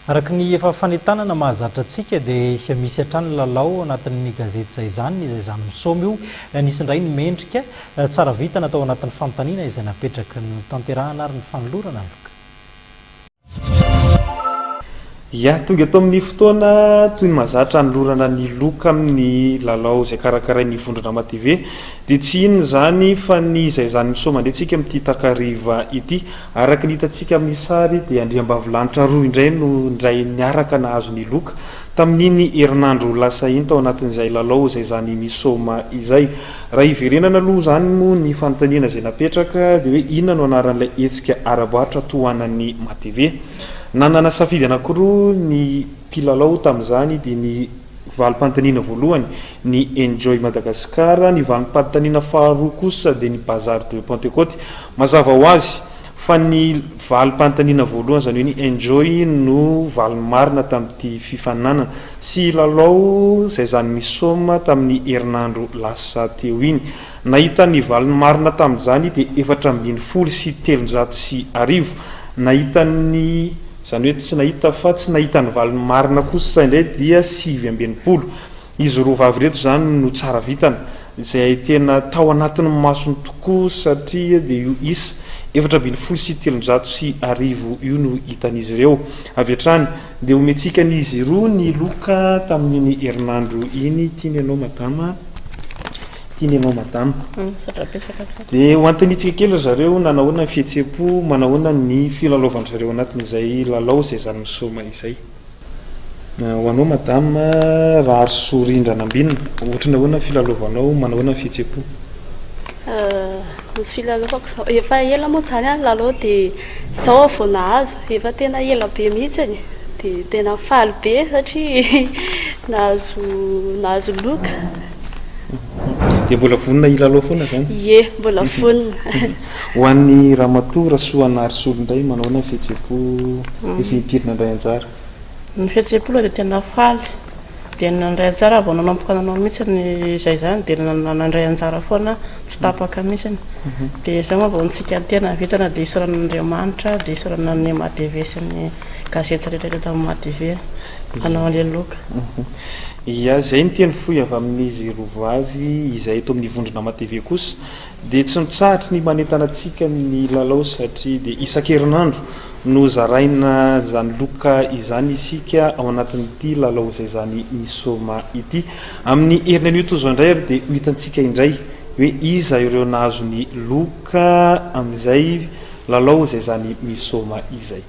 araka ny efa fanetanana mahazatra antsika dia misy hatrany lalao anatin'ny gazety izay zany misomy io nisy indray ny mendrika tsara vita natao anatin'ny fanontaniana izay napetraka ny tanterahana ary ny fanolorana loka. Ya tonga atao amin'ny fotoana toy ny mahazatra nylorana ny loka amin'ny lalao izay karakaray ny Vondrondrama TV dia tsy inona zany fa ny izay zany misoma andehantsika amin'ity takariva ity. Araka ny hitantsika amin'ny sary dia andriambavilanitra roa indray no indray niaraka nahazo ny loka tamin'iny herinandro lasa iny tao anatin'izay lalao izay zany misoma izay. Raha iverenana aloha zany moa ny fanontaniana izay napetraka dia hoe inona no anaran'ilay hetsika ara-boahitra tohanan'ny MATV. Nanana safidy anankiroa ny mpilalao tamin'izany dia ny valim-panontaniana voalohany ny Enjoy Madagascar, ny valim-panontaniana faharoa kosa dia ny Bazar de Pentecôte. Mazava ho azy fa ny valim-panontaniana voalohany zany hoe ny Enjoy no valy-marina tamin'ity fifaninana sy lalao izay zany misoma tamin'ny herinandro lasa teo iny. Nahita ny valy-marina tamin'izany dia 420 sy 350. Nahita ny zany hoe tsy nahita fa tsy nahita ny valy-marina kosa indray dia 520. Izy roa vavy reto zany no tsara vitana izay tena tao anatin'ny masony tokoa satria dia io isa 420 sy 350 io no hitan'izy ireo avy hatrany. Dia omentsika n'izy roa ny loka tamin'iny herinandro iny. Tiany ianao madama? Dia ho antanitsika kely zareo nanahoana ny fihetseham-po manahoana ny filalaovan'ny zareo anatin'izay lalao izay zany misoma izay. Ho anao madama Rahasorindrana Ambinina, ohatra nahoana filalovanao manahoana ny fihetseham-po? Ny filalaovako zao efa ela moa zany any lalao dia zao vao nahazo efa tena ela be mihitsy dia tena faly be satria nahazo loka. Dia mbola vonona ilalao foana zany? Ie, mbola vonona. Ho an'ny Ramatoa Rasoana Arisolo indray manahoana ny fihetseham-po efa himpirina indray anjara? Ny fihetseham-po aloha dia tena faly dia nandray anjara vao nanomboka nanao mihitsy izay zany dia nandray anjara foana tsy tapaka mihitsy. Dia izay moa vao nitsika tena vitana dia isaoran'Andriamanitra dia isaoran'ny MATV sy ny gazety rehetrarehetra amin'ny MATV hanao an'ilay loka. Ya zay ny teny fohy avy amin'izy roavavy izay eto amin'ny Vondrondrama TV kosa dia tsy mitsahatra ny manentana antsika ny lalao satria dia isan-kerinandro no zaraina zany loka izany isika ao anatin'ity lalao izay zany misoma ity. Amin'ny herinany io toy izao indray ary dia hitantsika indray hoe iza ireo nahazo ny loka amin'izay lalao izay zany misoma izay.